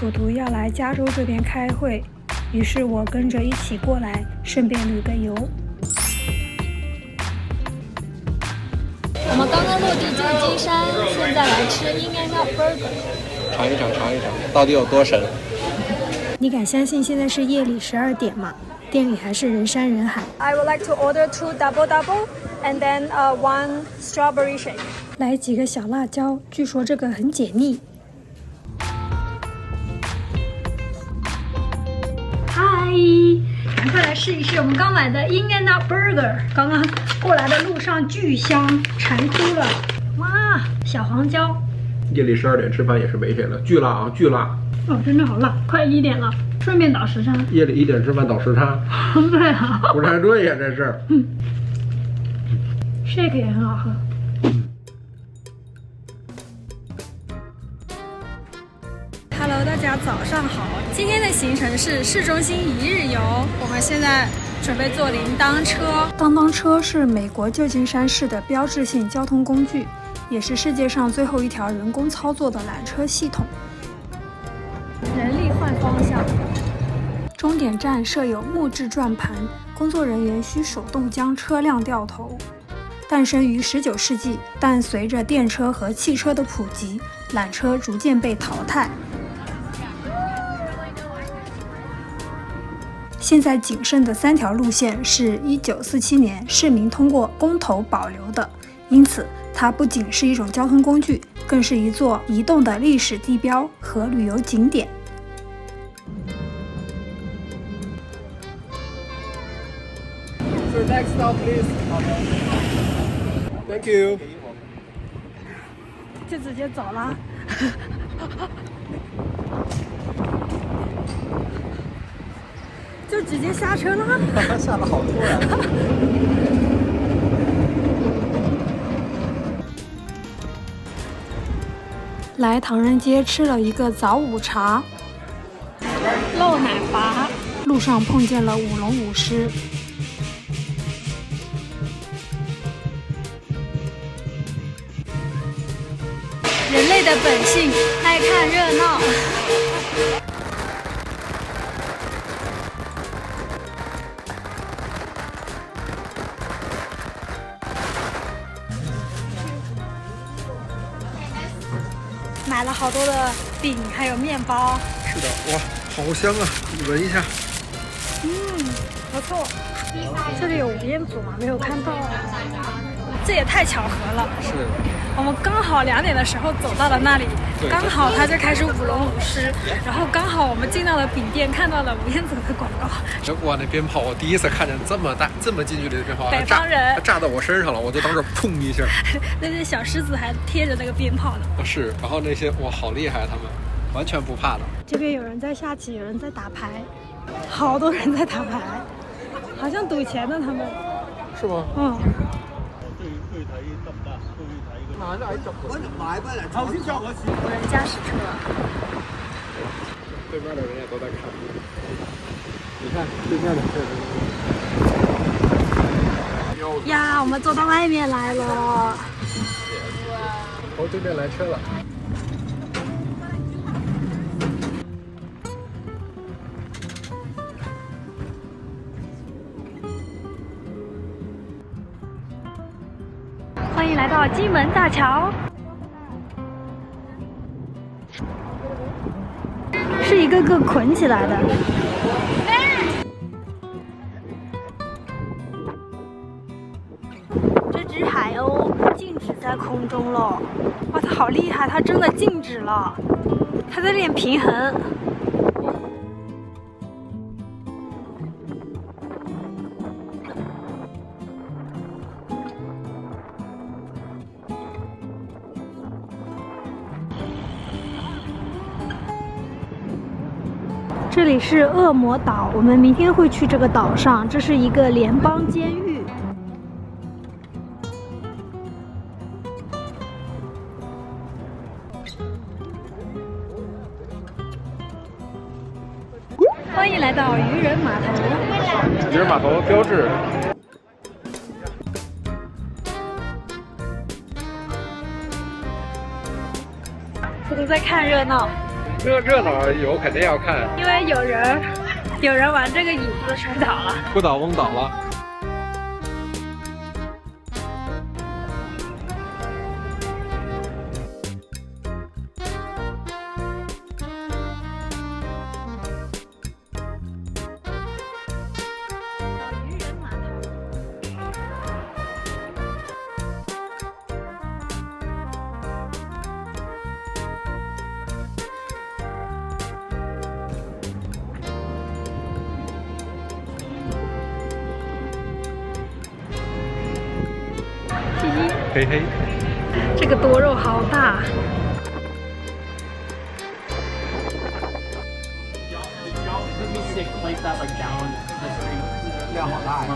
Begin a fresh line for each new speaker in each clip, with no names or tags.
图图要来加州这边开会，于是我跟着一起过来，顺便旅个游。
我们刚刚落地旧金山，现在来吃 In-N-Out Burger。
尝一尝，尝一尝，到底有多神？
你敢相信现在是夜里12点吗？店里还是人山人海。
I would like to order 2 double and then one strawberry shake。
来几个小辣椒，据说这个很解腻。嗨，赶快来试一试我们刚买的 In-N-Out Burger。刚刚过来的路上巨香，馋哭了。哇，小黄椒。
夜里12点吃饭也是没谁了，巨辣啊，巨辣！
哦，真的好辣，快1点了，顺便倒时差。
夜里1点吃饭倒时差，
对啊，
不太对呀，这是。
shake 也很好喝。Hello， 大家早上好。今天的行程是市中心1日游，我们现在准备坐铃铛车。当当车是美国旧金山市的标志性交通工具，也是世界上最后一条人工操作的缆车系统。人力换方向。终点站设有木质转盘，工作人员需手动将车辆掉头。诞生于19世纪，但随着电车和汽车的普及，缆车逐渐被淘汰。现在仅剩的3条路线是1947年市民通过公投保留的，因此它不仅是一种交通工具，更是一座移动的历史地标和旅游景点。
Sir, next stop, please. Thank you.
就直接走了。就直接下车了。
下得好突然。
来唐人街吃了一个早午茶，漏奶茶。路上碰见了舞龙舞狮。人类的本性，爱看热闹。买了好多的饼，还有面包。
是的，哇，好香啊！你闻一下。
不错。这里有吴彦祖吗？没有看到。这也太巧合了。
是。
我们刚好2点的时候走到了那里，刚好他就开始舞龙舞狮，然后刚好我们进到了饼店，看到了吴彦祖的广告。
哇，那鞭炮我第一次看见这么大、这么近距离的鞭炮，
北方人
炸到我身上了，我就当时砰一下。
那些小狮子还贴着那个鞭炮呢。
是，然后那些哇，好厉害，他们完全不怕的。
这边有人在下棋，有人在打牌，好多人在打牌，好像赌钱的他们。
是吗？
嗯。
无人驾驶车。
对面的人也都在看。你看对面的车。
呀，我们走到外面来了。
哦，对面来车了。
欢迎来到金门大桥，是一个个捆起来的。这只海鸥静止在空中了，哇，它好厉害，它真的静止了，它在练平衡。这里是恶魔岛，我们明天会去这个岛上，这是一个联邦监狱。欢迎来到渔人码头。
渔人码头标志。
我都在看热闹。
热闹有肯定要看，
因为有人玩这个椅子摔倒了，
不倒翁倒了。嘿嘿，
这个多肉好大。
量好大呀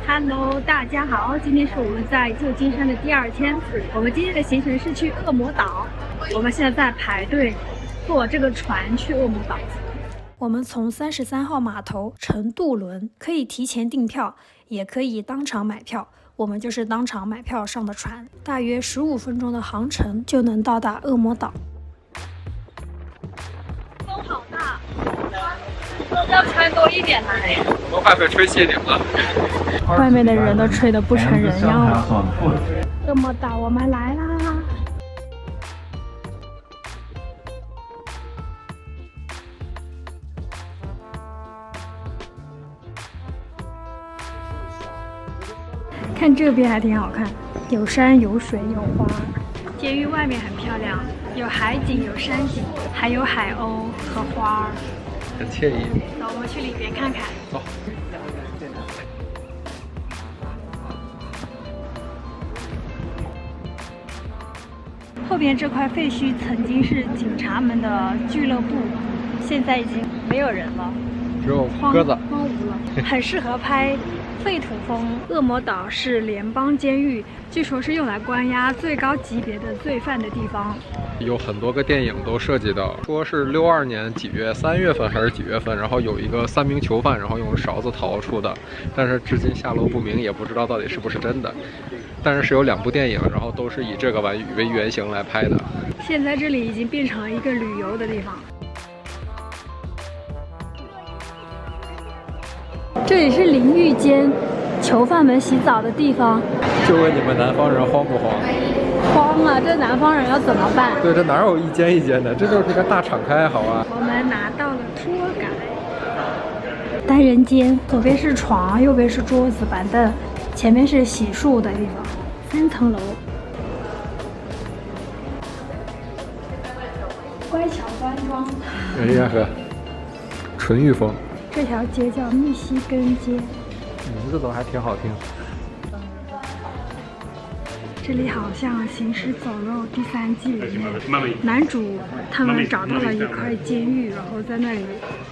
！Hello， 大家好，今天是我们在旧金山的第2天。我们今天的行程是去恶魔岛，我们现在在排队坐这个船去恶魔岛。我们从33号码头乘渡轮，可以提前订票，也可以当场买票。我们就是当场买票上的船，大约15分钟的航程就能到达恶魔岛。风好大，要穿多一点来。
都快被吹谢顶了，
外面的人都吹得不成人样了。恶魔岛，我们来啦！看这边还挺好看，有山有水有花。监狱外面很漂亮，有海景有山景，还有海鸥和花儿，
很惬意。
走，我们去里边看看。
走。
后边这块废墟曾经是警察们的俱乐部，现在已经没有人了，
只有鸽子，
荒芜了，很适合拍废土风。恶魔岛是联邦监狱，据说是用来关押最高级别的罪犯的地方。
有很多个电影都涉及到，说是62年几月，3月份还是几月份，然后有一个3名囚犯，然后用勺子逃出的，但是至今下落不明，也不知道到底是不是真的。但是有2部电影，然后都是以这个为原型来拍的。
现在这里已经变成了一个旅游的地方。这里是淋浴间，囚犯们洗澡的地方。
就问你们南方人慌不慌？
慌啊！这南方人要怎么办？
对，这哪有一间一间的？这就是个大敞开，好吧？
我们拿到了托改，单人间，左边是床，右边是桌子板凳，前面是洗漱的地方，3层楼。乖巧端庄。
哎呀呵，纯欲风。
这条街叫密西根街，
名字都还挺好听。
这里好像《行尸走肉》第3季里面，男主他们找到了一块监狱，然后在那里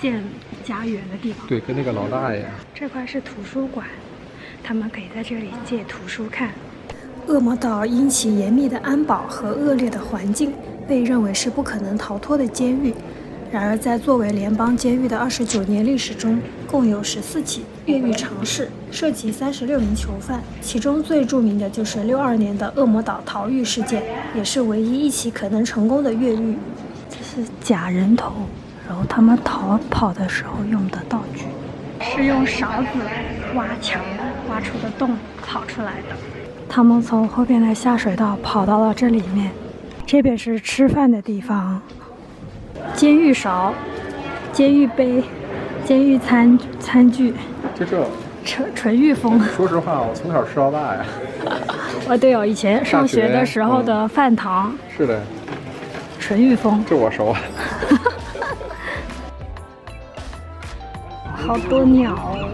建家园的地方。
对，跟那个老大爷。
这块是图书馆，他们可以在这里借图书看。恶魔岛因其严密的安保和恶劣的环境，被认为是不可能逃脱的监狱。然而，在作为联邦监狱的29年历史中，共有14起越狱尝试，涉及36名囚犯，其中最著名的就是62年的恶魔岛逃狱事件，也是唯一一起可能成功的越狱。这是假人头，然后他们逃跑的时候用的道具，是用勺子挖墙挖出的洞跑出来的。他们从后边的下水道跑到了这里面，这边是吃饭的地方。监狱勺、监狱杯、监狱餐具，
就这
纯欲风。
说实话，我从小吃到大呀。
对哦，以前上学的时候的饭堂。
是的。
纯欲风。
这我熟。
好多鸟哦。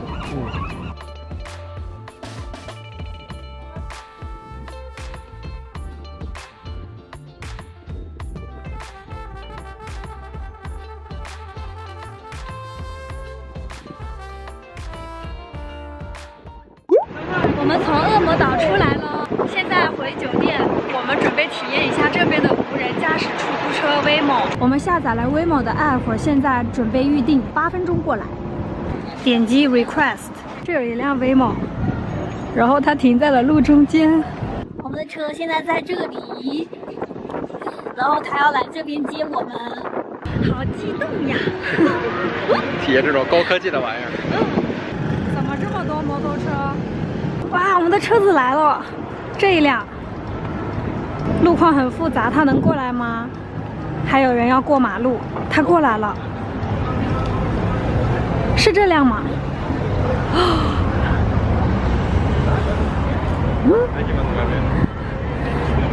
我们从恶魔岛出来了，现在回酒店。我们准备体验一下这边的无人驾驶出租车 Waymo。我们下载了 Waymo 的 app， 现在准备预定，8分钟过来。点击 Request， 这有一辆 Waymo， 然后它停在了路中间。我们的
车现在在这里，然后他要来这边接我们，好激动呀！
体验这种高科技的玩意儿。
怎么这么多摩托车？哇，我们的车子来了，这一辆。路况很复杂，他能过来吗？还有人要过马路，他过来了。是这辆吗？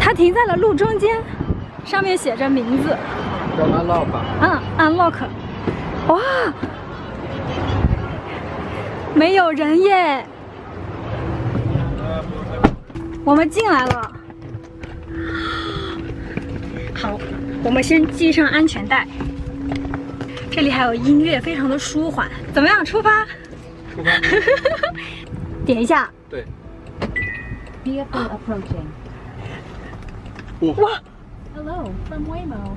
它停在了路中间，上面写着名字。
叫 unlock。
unlock。哇，没有人耶。我们进来了。好，我们先系上安全带。这里还有音乐，非常的舒缓。怎么样？出发？
出发。
点一下。
对。
Vehicle approaching.
哇
Hello from Waymo.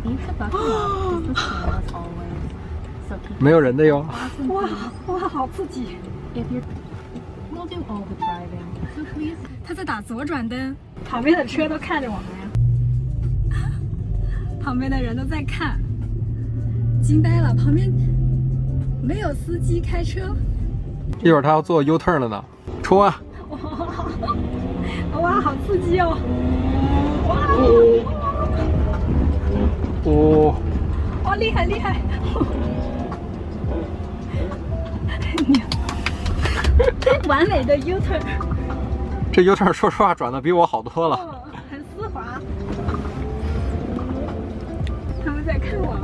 Use the buckle up is the same as always. So keep
没有人的哟。
哇，好刺激。
if you're we'll do all the driving. So please.
他在打左转灯，旁边的车都看着我们呀。旁边的人都在看，惊呆了。旁边没有司机开车。
一会儿他要做 U turn 了呢，出啊！
哇，好刺激哦！哇，厉害厉害！完美的 U turn。
这 U turn 说实话转的比我好多了。
很丝滑。他们在看我们，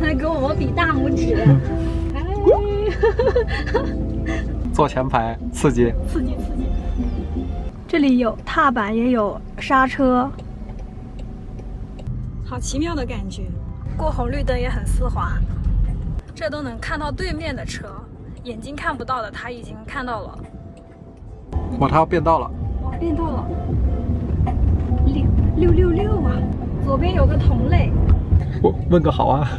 还给我们比大拇指。
坐前排，刺激。
刺激。这里有踏板，也有刹车，好奇妙的感觉。过红绿灯也很丝滑，这都能看到对面的车，眼睛看不到的他已经看到了。
哇，他要变道了。
哇，变道了。666啊！左边有个同类。
我问个好啊。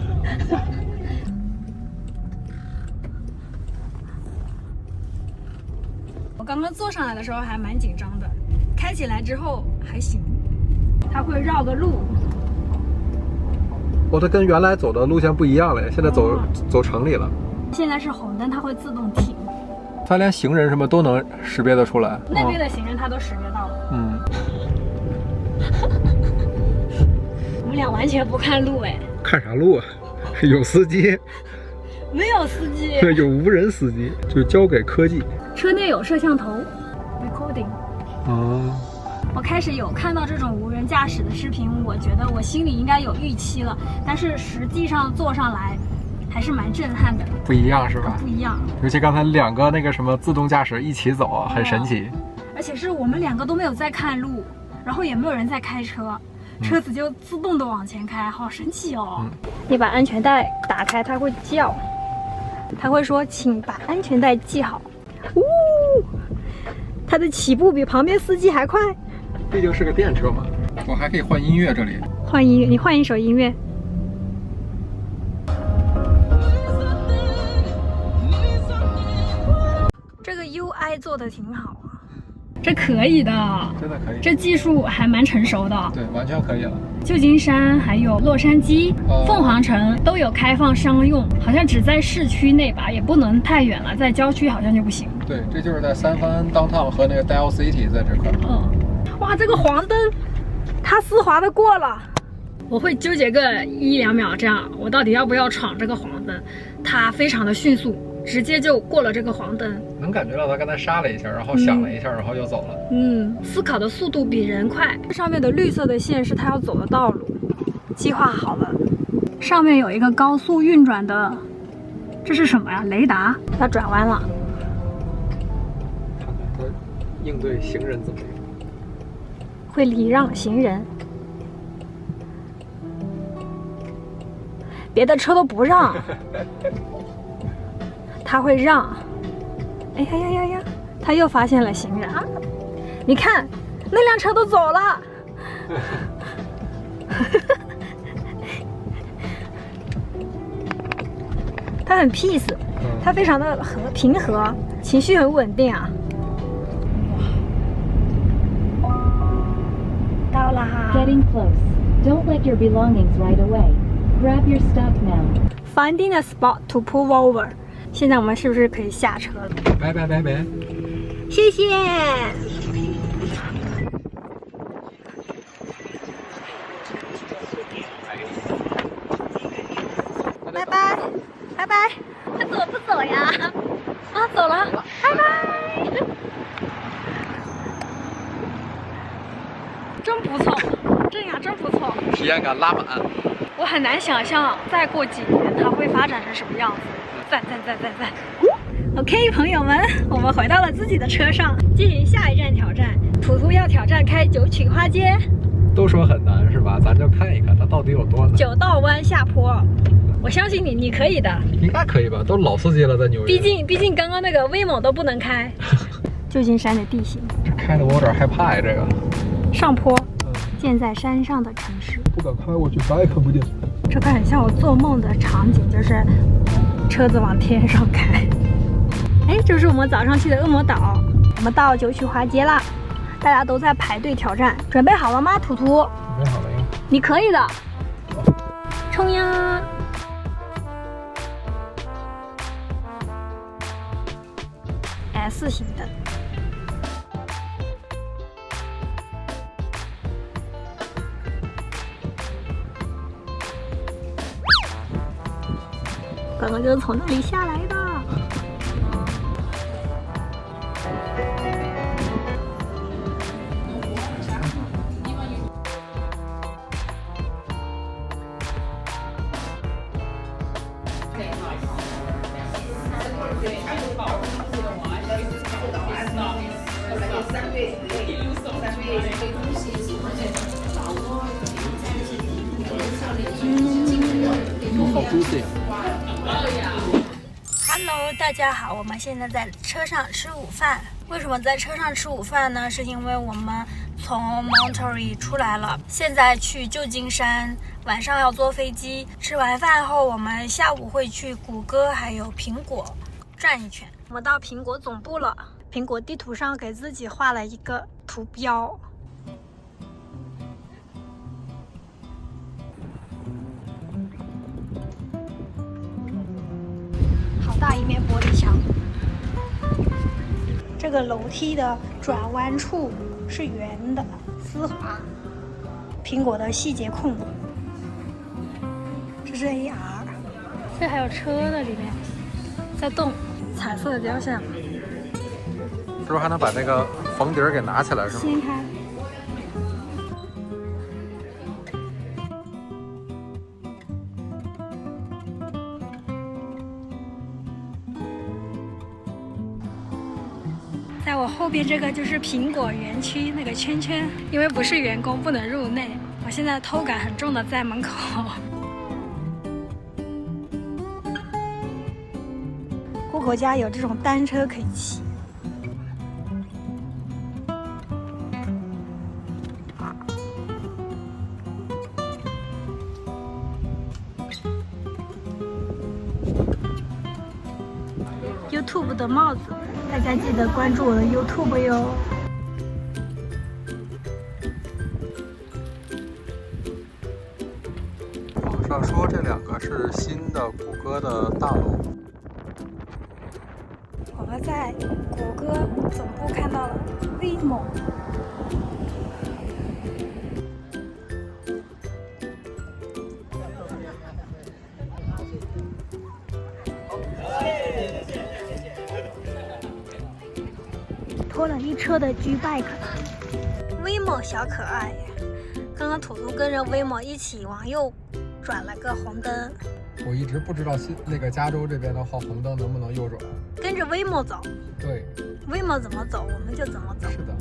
我刚刚坐上来的时候还蛮紧张的，开起来之后还行。它会绕个路。
它跟原来走的路线不一样了，现在走城里了。
现在是红灯，它会自动停。
它连行人什么都能识别得出来。
那边的行人它都识别到了。我们俩完全不看路哎。
看啥路啊？有司机。
没有司机。
有无人司机，就交给科技。
车内有摄像头 ，recording。我开始有看到这种无人驾驶的视频，我觉得我心里应该有预期了，但是实际上坐上来还是蛮震撼的。
不一样是吧？
不一样。
尤其刚才两个那个什么自动驾驶一起走，很神奇。
而且是我们两个都没有在看路，然后也没有人在开车，车子就自动的往前开，好神奇哦！你把安全带打开，它会叫，它会说请把安全带系好。它的起步比旁边司机还快。
毕竟是个电车嘛。我还可以换音乐，这里
换音乐，你换一首音乐。这个 UI 做的挺好啊，这可以的，
真的可以，
这技术还蛮成熟的。
对，完全可以了。
旧金山还有洛杉矶、凤凰城都有开放商用，好像只在市区内吧，也不能太远了，在郊区好像就不行。
对，这就是在三藩 downtown 和那个 Dial City 在这块。
哇，这个黄灯，它丝滑的过了。我会纠结个1-2秒，这样我到底要不要闯这个黄灯？它非常的迅速，直接就过了这个黄灯。
能感觉到它刚才刹了一下，然后响了一下，然后又走了。
思考的速度比人快。上面的绿色的线是它要走的道路，计划好了。上面有一个高速运转的，这是什么呀？雷达。它转弯了。
看看它应对行人怎么样？
会礼让行人，别的车都不让，他会让。哎呀，他又发现了行人啊！你看，那辆车都走了。他很 peace， 他非常的平和，情绪很稳定啊。了哈。
Getting close. Don't let your belongings right away. Grab your stuff now.
Finding a spot to pull over。现在我们是不是可以下车了？
拜拜拜拜。
谢谢。拜拜，拜拜。
他走不走呀？
啊，走了，拜拜。真不错，镇雅真不错。
体验感拉满。
我很难想象再过几年它会发展成什么样子。赞赞赞赞赞。OK， 朋友们，我们回到了自己的车上，进行下一站挑战。图图要挑战开九曲花街。
都说很难是吧？咱就看一看它到底有多难。
9道弯下坡，我相信你，你可以的。
应该可以吧？都老司机了，在纽约。
毕竟刚刚那个威猛都不能开。旧金山的地形，
这开的我有点害怕呀，这个。
上坡，建在山上的城市。
不敢开，我去掰可不定。
这个很像我做梦的场景，就是车子往天上开。哎，这是我们早上去的恶魔岛，我们到九曲花街啦，大家都在排队挑战，准备好了吗，图图？
准备好了呀。
你可以的，冲呀！S 型的。刚刚就是从那里下来的。
好juicy啊！
Hello， 大家好，我们现在在车上吃午饭。为什么在车上吃午饭呢？是因为我们从 Monterey 出来了，现在去旧金山，晚上要坐飞机。吃完饭后，我们下午会去谷歌还有苹果转一圈。我们到苹果总部了，苹果地图上给自己画了一个图标。大一面玻璃墙，这个楼梯的转弯处是圆的，丝滑。苹果的细节控，这是 AR， 这还有车的里面在动，彩色的雕像。
是不是还能把那个缝底儿给拿起来是吗？
掀开。在我后边这个就是苹果园区那个圈圈，因为不是员工不能入内。我现在偷感很重的在门口。姑婆家有这种单车可以骑。YouTube 的帽子，大家记得关注我的 YouTube 哟。
网上说这两个是新的谷歌的大楼。
我们在谷歌总部看到了 Waymo。拖了一车的 G-Bike，Waymo 小可爱。刚刚图图跟着 Waymo 一起往右转了个红灯。
我一直不知道那个加州这边的话，红灯能不能右转？
跟着 Waymo 走。
对。
Waymo 怎么走，我们就怎么走。
是的。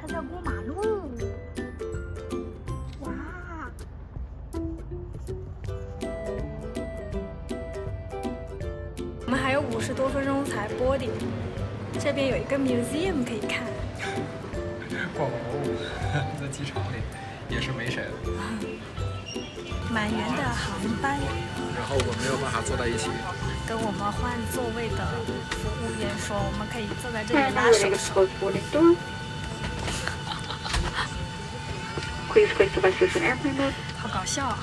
他在过马路。哇！我们还有50多分钟才 boarding， 这边有一个 museum 可以看。
逛博物馆，在机场里也是没谁了。
满员的航班。
然后我没有办法坐在一起。
跟我们换座位的服务员说，我们可以坐在这里拉手手。好搞笑啊！